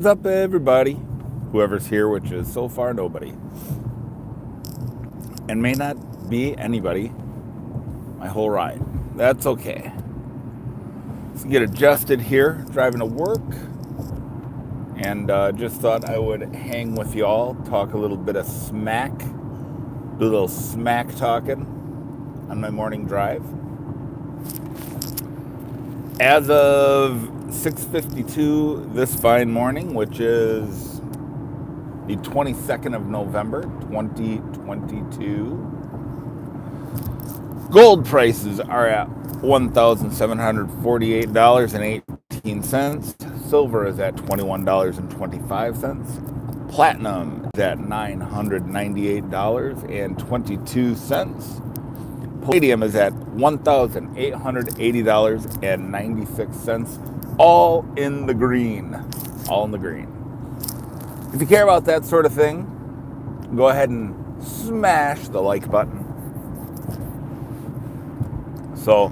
What's up, everybody? Whoever's here, which is so far nobody, and may not be anybody my whole ride. That's okay. Let's get adjusted here, driving to work, and just thought I would hang with y'all, talk a little bit of smack, do a little smack talking on my morning drive. As of 6:52 this fine morning, which is the 22nd of November, 2022. Gold prices are at $1,748.18. Silver is at $21.25. Platinum is at $998.22. Palladium is at $1,880.96. All in the green. All in the green. If you care about that sort of thing, go ahead and smash the like button. So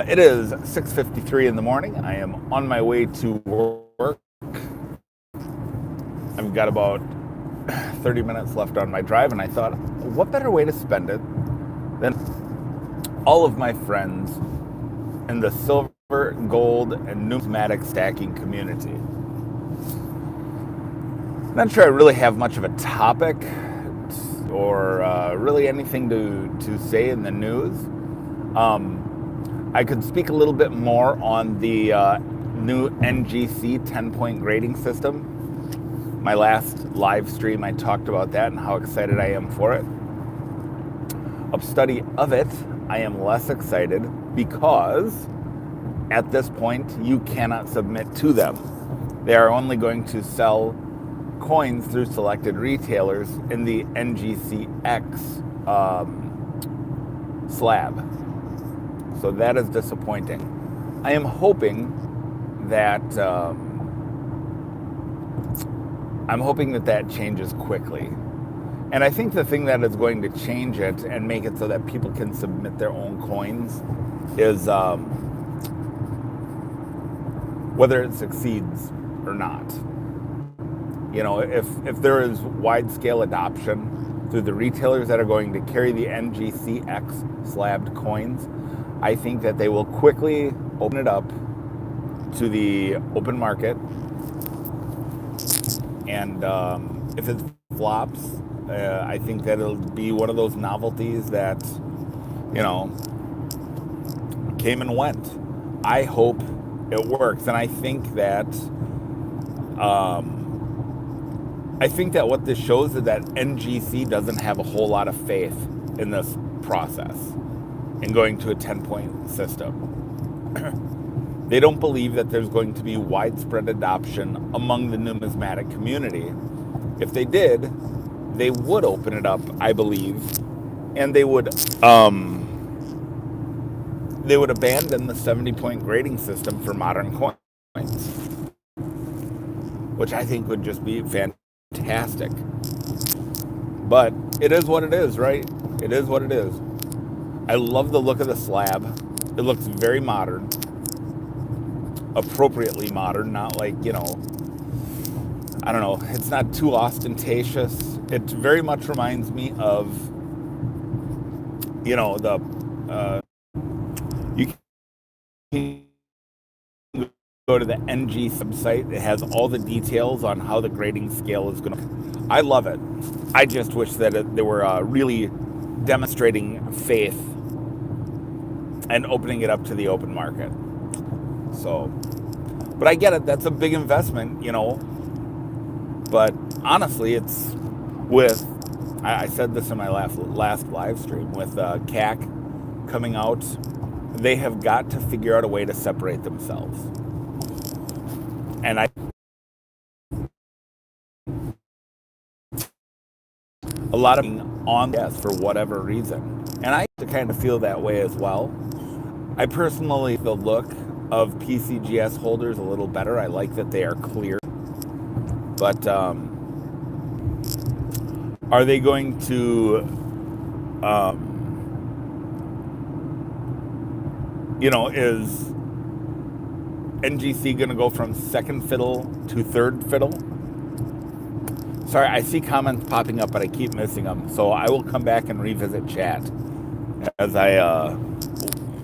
it is 6:53 in the morning. I am on my way to work. I've got about 30 minutes left on my drive, and I thought, what better way to spend it than all of my friends in the silver, gold, and numismatic stacking community. Not sure I really have much of a topic or really anything to say in the news. I could speak a little bit more on the new NGC 10-point grading system. My last live stream, I talked about that and how excited I am for it. A study of it, I am less excited because at this point you cannot submit to them. They are only going to sell coins through selected retailers in the NGCX slab. So that is disappointing. I am hoping that that changes quickly. And I think the thing that is going to change it and make it so that people can submit their own coins is whether it succeeds or not. You know, if there is wide-scale adoption through the retailers that are going to carry the NGCX slabbed coins, I think that they will quickly open it up to the open market. And if it flops, I think that it'll be one of those novelties that, you know, came and went. I hope it works. And I think that what this shows is that NGC doesn't have a whole lot of faith in this process, in going to a 10-point system. They don't believe that there's going to be widespread adoption among the numismatic community. If they did, they would open it up, I believe, and they would abandon the 70-point grading system for modern coins, which I think would just be fantastic. But it is what it is, right? It is what it is. I love the look of the slab. It looks very modern. Appropriately modern, not like, you know, I don't know, it's not too ostentatious. It very much reminds me of, you know, you can go to the NG website. It has all the details on how the grading scale is going to. I love it. I just wish that they were really demonstrating faith and opening it up to the open market. So, but I get it. That's a big investment, you know. But honestly, it's with, I said this in my last live stream, with CAC coming out, they have got to figure out a way to separate themselves. And a lot of on this for whatever reason. And I kind of feel that way as well. I personally feel the look of PCGS holders a little better. I like that they are clear. But are they going to, you know, NGC going to go from second fiddle to third fiddle? Sorry, I see comments popping up, but I keep missing them. So I will come back and revisit chat as I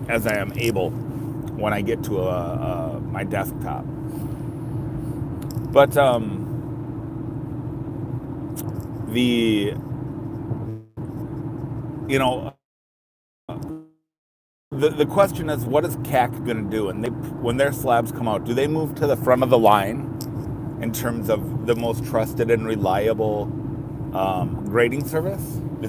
am able when I get to my desktop. But the you know the question is, what is CAC going to do? And when their slabs come out, do they move to the front of the line in terms of the most trusted and reliable grading service? Are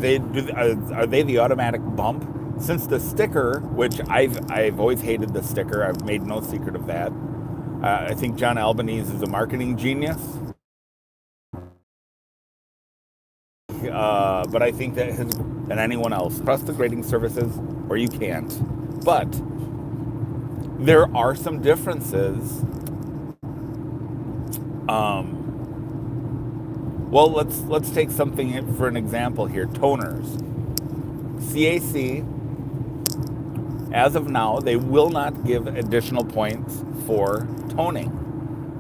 they the automatic bump? Since the sticker, which I've always hated the sticker, I've made no secret of that. I think John Albanese is a marketing genius. But I think that than anyone else, trust the grading services or you can't. But there are some differences. Well, let's take something for an example here. Toners. CAC, as of now, they will not give additional points for toning.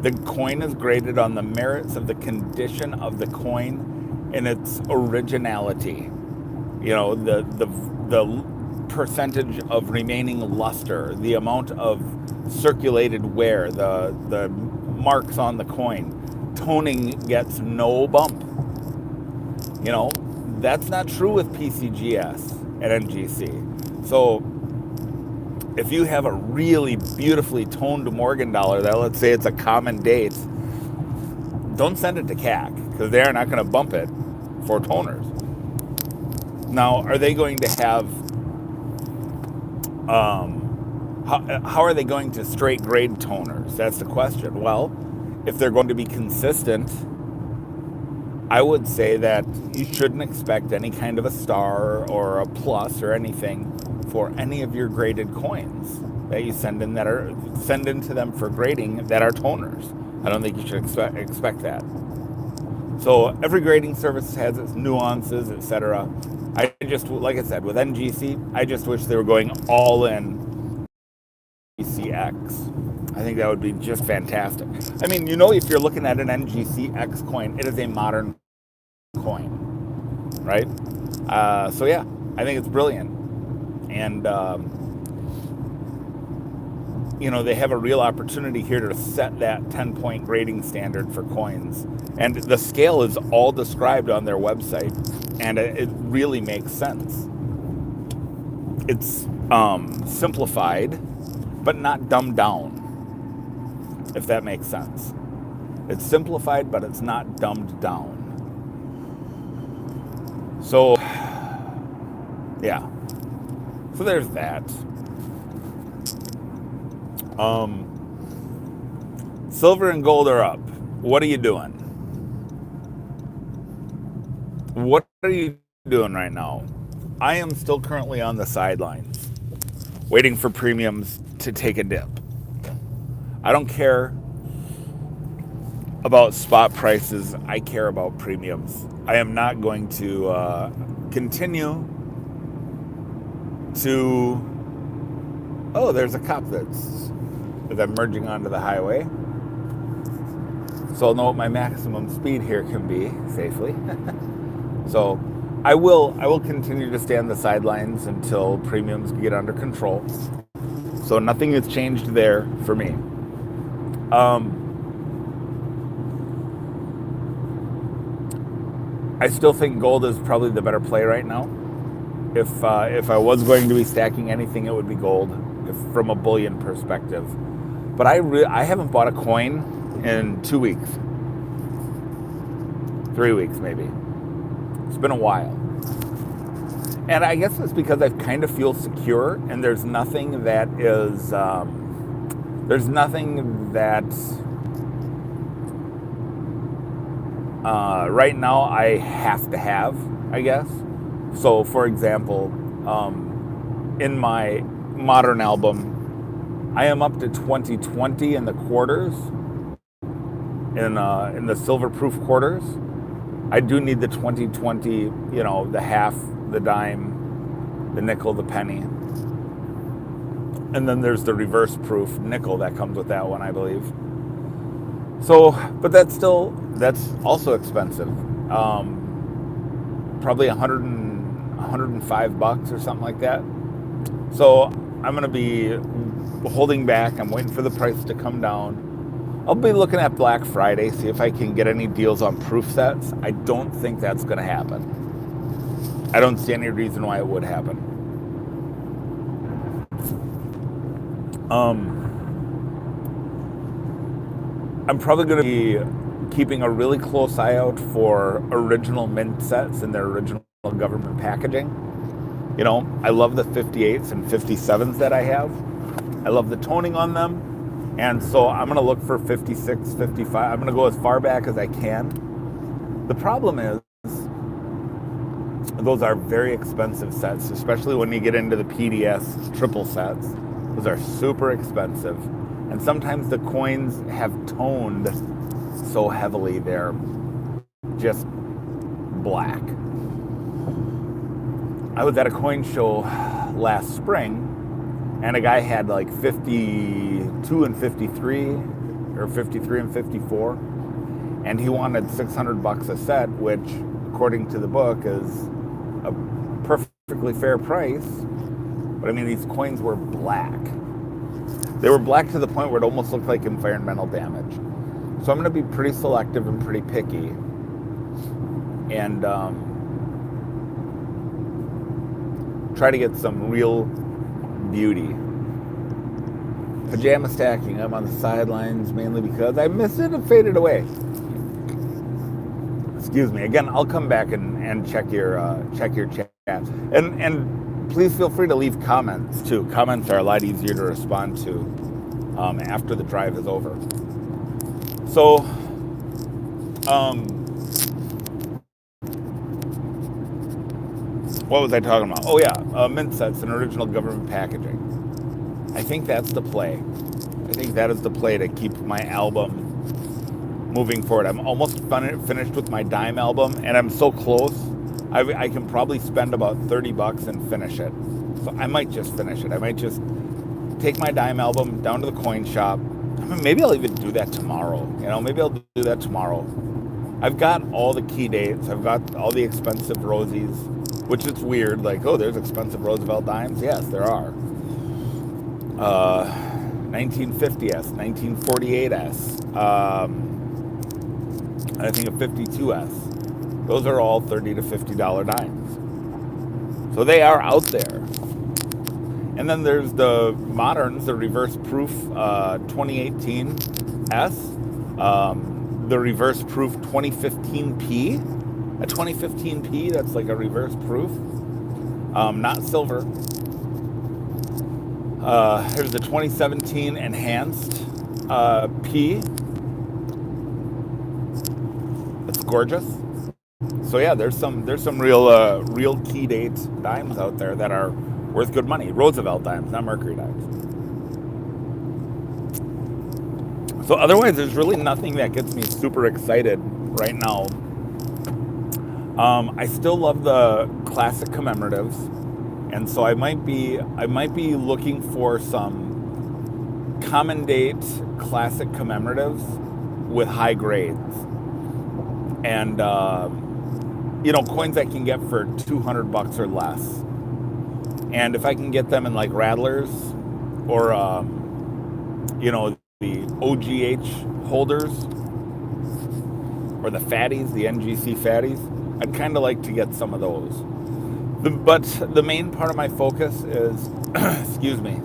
The coin is graded on the merits of the condition of the coin and its originality. The percentage of remaining luster, the amount of circulated wear, the marks on the coin. Toning gets no bump. That's not true with PCGS and NGC. So if you have a really beautifully toned Morgan dollar that, let's say it's a common date, don't send it to CAC because they're not going to bump it for toners. Now, are they going to have how are they going to straight grade toners? That's the question. Well, if they're going to be consistent, I would say that you shouldn't expect any kind of a star or a plus or anything for any of your graded coins that you send into them for grading that are toners. I don't think you should expect that. So every grading service has its nuances, etc. Like I said, with NGC, I just wish they were going all in NGCX. I think that would be just fantastic. I mean, if you're looking at an NGCX coin, it is a modern coin, right? So yeah, I think it's brilliant. And, they have a real opportunity here to set that 10-point grading standard for coins. And the scale is all described on their website, and it really makes sense. It's simplified, but not dumbed down, if that makes sense. It's simplified, but it's not dumbed down. So, yeah. So there's that. Silver and gold are up. What are you doing? What are you doing right now? I am still currently on the sidelines, waiting for premiums to take a dip. I don't care about spot prices. I care about premiums. I am not going to continue to... Oh, there's a cop that's merging onto the highway. So I'll know what my maximum speed here can be safely. So I will continue to stay on the sidelines until premiums get under control. So nothing has changed there for me. I still think gold is probably the better play right now. If I was going to be stacking anything, it would be gold, from a bullion perspective. But I haven't bought a coin in 2 weeks, 3 weeks maybe. It's been a while, and I guess it's because I kind of feel secure, and there's nothing that right now I have to have, I guess. So, for example, in my modern album, I am up to 2020 in the quarters, in the silver proof quarters. I do need the 2020, the half, the dime, the nickel, the penny. And then there's the reverse proof nickel that comes with that one, I believe. So, but that's also expensive. Probably $105 or something like that. So I'm going to be holding back. I'm waiting for the price to come down. I'll be looking at Black Friday, see if I can get any deals on proof sets. I don't think that's going to happen. I don't see any reason why it would happen. I'm probably going to be keeping a really close eye out for original mint sets in their original government packaging. You know, I love the 58s and 57s that I have. I love the toning on them. And so I'm going to look for 56, 55. I'm going to go as far back as I can. The problem is, those are very expensive sets, especially when you get into the PDS triple sets. Those are super expensive. And sometimes the coins have toned so heavily they're just black. I was at a coin show last spring, and a guy had like 52 and 53, or 53 and 54, and he wanted $600 a set, which, according to the book, is a perfectly fair price. But I mean, these coins were black. They were black to the point where it almost looked like environmental damage. So I'm going to be pretty selective and pretty picky, and try to get some real beauty. Pajama stacking. I'm on the sidelines mainly because I missed it and faded away. Excuse me. Again, I'll come back and check your chat. And please feel free to leave comments too. Comments are a lot easier to respond to after the drive is over. So, what was I talking about? Oh yeah, mint sets and original government packaging. I think that's the play. I think that is the play to keep my album moving forward. I'm almost finished with my dime album, and I'm so close. I can probably spend about $30 and finish it. So I might just finish it. I might just take my dime album down to the coin shop. I mean, maybe I'll even do that tomorrow. You know, maybe I'll do that tomorrow. I've got all the key dates. I've got all the expensive Rosies, which is weird. Like, oh, there's expensive Roosevelt dimes. Yes, there are. 1950s, 1948s. I think a 52s. Those are all $30 to $50 dimes. So they are out there. And then there's the moderns, the reverse proof 2018S, the reverse proof 2015P. A 2015P, that's like a reverse proof, not silver. Here's the 2017 enhanced P. It's gorgeous. So yeah, there's some real key date dimes out there that are worth good money. Roosevelt dimes, not Mercury dimes. So otherwise, there's really nothing that gets me super excited right now. I still love the classic commemoratives, and so I might be looking for some common date classic commemoratives with high grades, and coins I can get for $200 or less. And if I can get them in like Rattlers or the OGH holders or the fatties, the NGC fatties, I'd kind of like to get some of those. But the main part of my focus is, excuse me,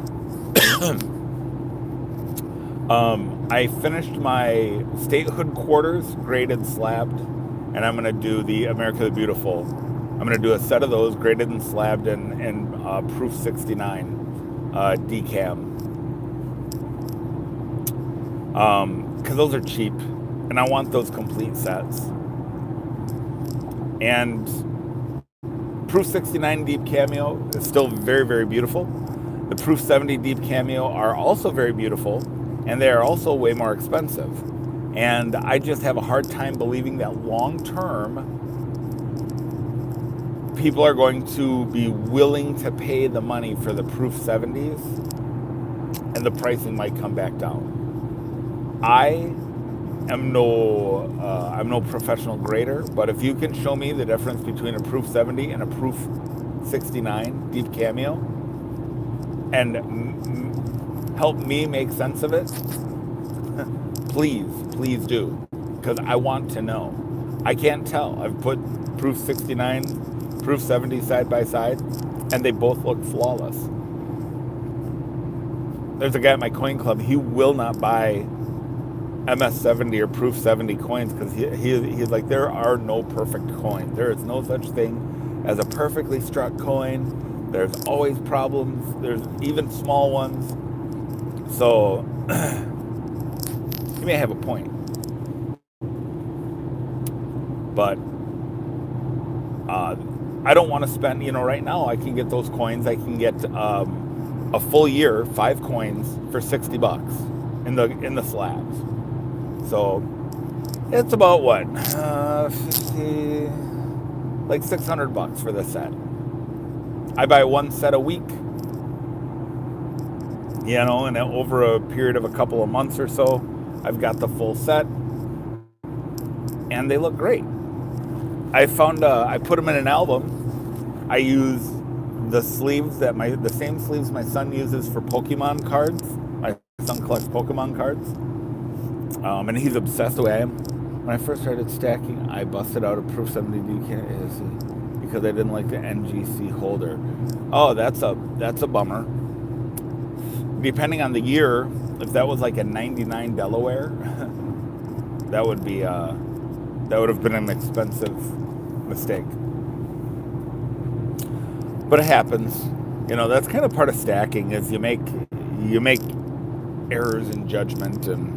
I finished my statehood quarters, graded, slabbed, and I'm going to do the America the Beautiful. I'm going to do a set of those, graded and slabbed, and Proof 69 decam. Because those are cheap, and I want those complete sets. And Proof 69 Deep Cameo is still very, very beautiful. The Proof 70 Deep Cameo are also very beautiful, and they are also way more expensive. And I just have a hard time believing that long term, people are going to be willing to pay the money for the Proof 70s and the pricing might come back down. I'm no professional grader, but if you can show me the difference between a Proof 70 and a Proof 69 Deep Cameo and help me make sense of it, please do, because I want to know. I can't tell. I've put Proof 69, Proof 70 side by side, and they both look flawless. There's a guy at my coin club, he will not buy MS70 or Proof 70 coins because he's like, there are no perfect coins. There is no such thing as a perfectly struck coin. There's always problems. There's even small ones. So you may have a point. But I don't want to spend, right now I can get those coins. I can get a full year, 5 coins for $60 in the slabs. So it's about what, 50, like $600 for this set. I buy one set a week, and over a period of a couple of months or so, I've got the full set, and they look great. I found I put them in an album. I use the sleeves the same sleeves my son uses for Pokemon cards. My son collects Pokemon cards. And he's obsessed the way I am. When I first started stacking, I busted out a Proof 70 DK because I didn't like the NGC holder. Oh, that's a bummer. Depending on the year, if that was like a 99 Delaware, that would have been an expensive mistake. But it happens. That's kind of part of stacking, is you make errors in judgment. And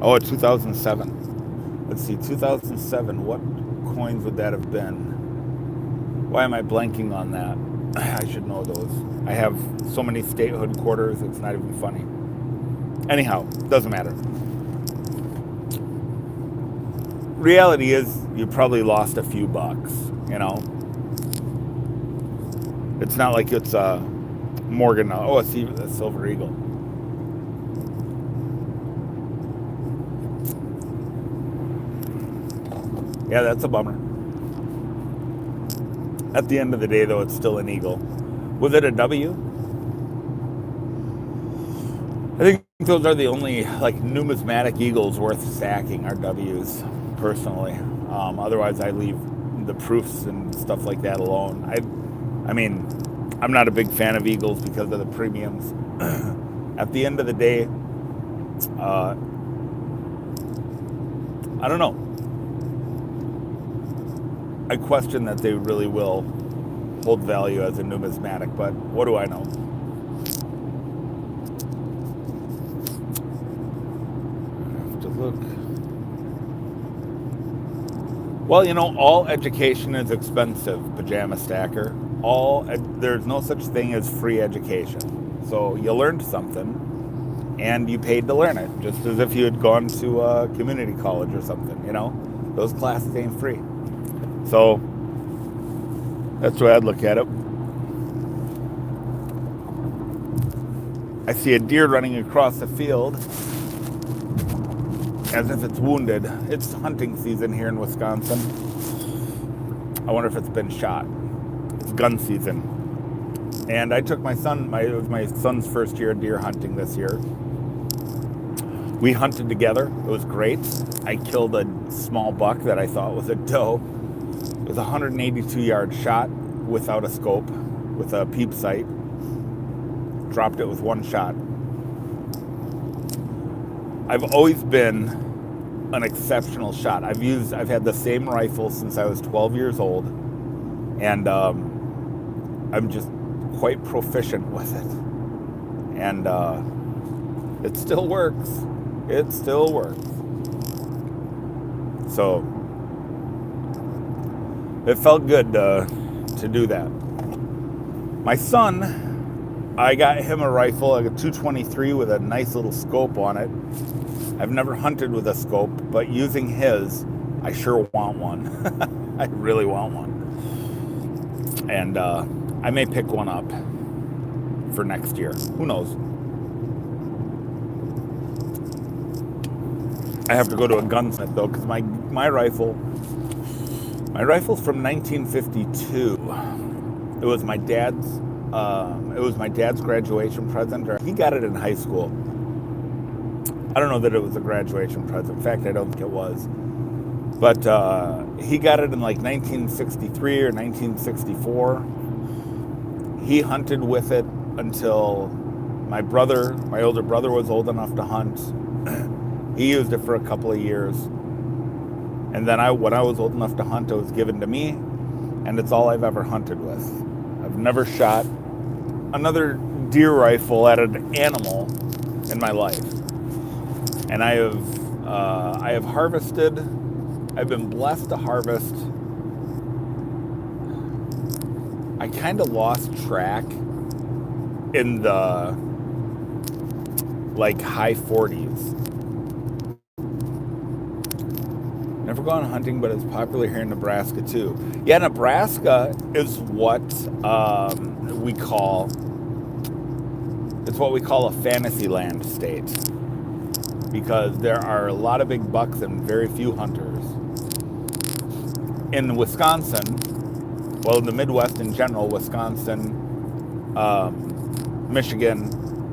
2007. Let's see, 2007. What coins would that have been? Why am I blanking on that? I should know those. I have so many statehood quarters, it's not even funny. Anyhow, doesn't matter. Reality is, you probably lost a few bucks, It's not like it's Morgan. Oh, a Silver Eagle. Yeah, that's a bummer. At the end of the day, though, it's still an eagle. Was it a W? I think those are the only numismatic eagles worth stacking are W's, personally. Otherwise, I leave the proofs and stuff like that alone. I mean, I'm not a big fan of eagles because of the premiums. At the end of the day, I don't know. I question that they really will hold value as a numismatic, but what do I know? I have to look. Well, all education is expensive, Pajama Stacker. There's no such thing as free education. So you learned something, and you paid to learn it, just as if you had gone to a community college or something, Those classes ain't free. So that's the way I'd look at it. I see a deer running across the field as if it's wounded. It's hunting season here in Wisconsin. I wonder if it's been shot. It's gun season. And I took my son, it was my son's first year deer hunting this year. We hunted together. It was great. I killed a small buck that I thought was a doe. It was a 182-yard shot without a scope, with a peep sight. Dropped it with one shot. I've always been an exceptional shot. I've had the same rifle since I was 12 years old, and I'm just quite proficient with it. And it still works. It still works. So it felt good to do that. My son, I got him a rifle, like a 223 with a nice little scope on it. I've never hunted with a scope, but using his, I sure want one. I really want one. And I may pick one up for next year. Who knows? I have to go to a gunsmith though, because my rifle's from 1952. It was my dad's graduation present. Or he got it in high school. I don't know that it was a graduation present. In fact, I don't think it was. But he got it in like 1963 or 1964. He hunted with it until my older brother was old enough to hunt. He used it for a couple of years. And then when I was old enough to hunt, it was given to me. And it's all I've ever hunted with. I've never shot another deer rifle at an animal in my life. And I have harvested, I've been blessed to harvest. I kind of lost track in the like high 40s. Never gone hunting, but it's popular here in Nebraska too. Yeah, Nebraska is what we call a fantasy land state, because there are a lot of big bucks and very few hunters. In Wisconsin, well, in the Midwest in general, Wisconsin, Michigan,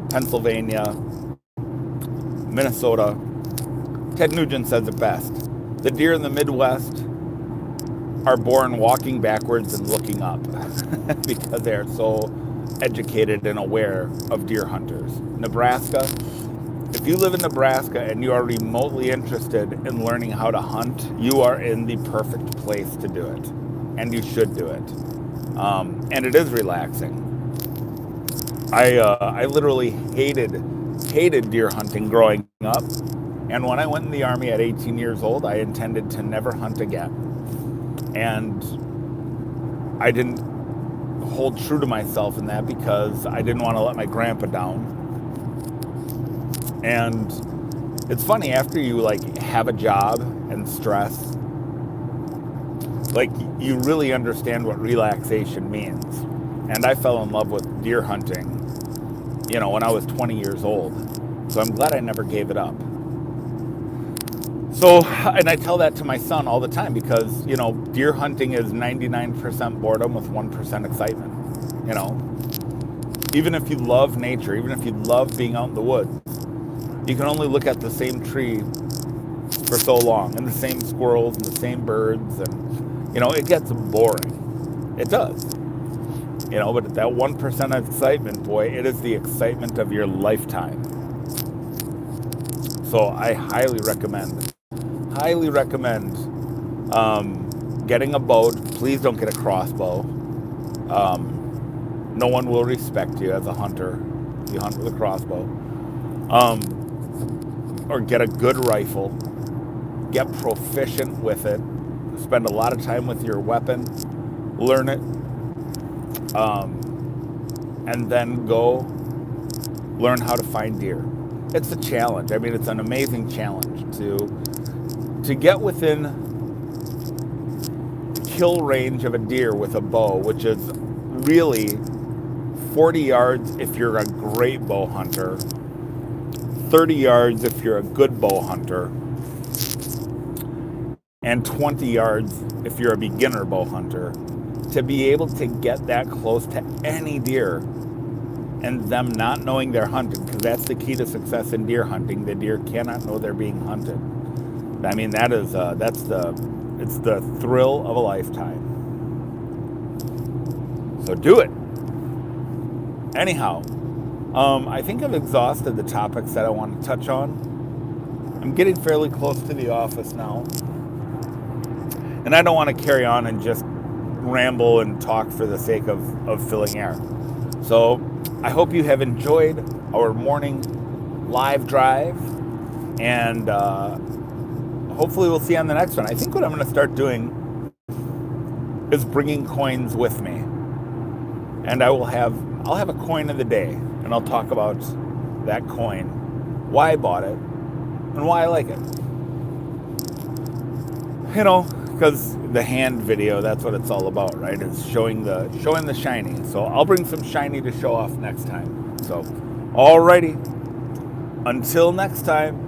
Pennsylvania, Minnesota, Ted Nugent says it best. The deer in the Midwest are born walking backwards and looking up because they are so educated and aware of deer hunters. Nebraska, if you live in Nebraska and you are remotely interested in learning how to hunt, you are in the perfect place to do it. And you should do it. And it is relaxing. I literally hated deer hunting growing up. And when I went in the Army at 18 years old, I intended to never hunt again. And I didn't hold true to myself in that because I didn't want to let my grandpa down. And it's funny, after you like have a job and stress, like you really understand what relaxation means. And I fell in love with deer hunting, when I was 20 years old. So I'm glad I never gave it up. So, and I tell that to my son all the time because, deer hunting is 99% boredom with 1% excitement. Even if you love nature, even if you love being out in the woods, you can only look at the same tree for so long, and the same squirrels and the same birds, and, it gets boring. It does. But that 1% of excitement, boy, it is the excitement of your lifetime. So I highly recommend getting a bow. Please don't get a crossbow. No one will respect you as a hunter if you hunt with a crossbow. Or get a good rifle. Get proficient with it. Spend a lot of time with your weapon. Learn it. And then go learn how to find deer. It's a challenge. I mean, it's an amazing challenge to get within kill range of a deer with a bow, which is really 40 yards if you're a great bow hunter, 30 yards if you're a good bow hunter, and 20 yards if you're a beginner bow hunter. To be able to get that close to any deer and them not knowing they're hunted, because that's the key to success in deer hunting. The deer cannot know they're being hunted. I mean, it's the thrill of a lifetime. So do it. Anyhow, I think I've exhausted the topics that I want to touch on. I'm getting fairly close to the office now. And I don't want to carry on and just ramble and talk for the sake of filling air. So I hope you have enjoyed our morning live drive, and hopefully we'll see you on the next one. I think what I'm going to start doing is bringing coins with me, and I'll have a coin of the day, and I'll talk about that coin, why I bought it, and why I like it. Because the hand video, that's what it's all about, right? It's showing the shiny. So I'll bring some shiny to show off next time. So, alrighty. Until next time.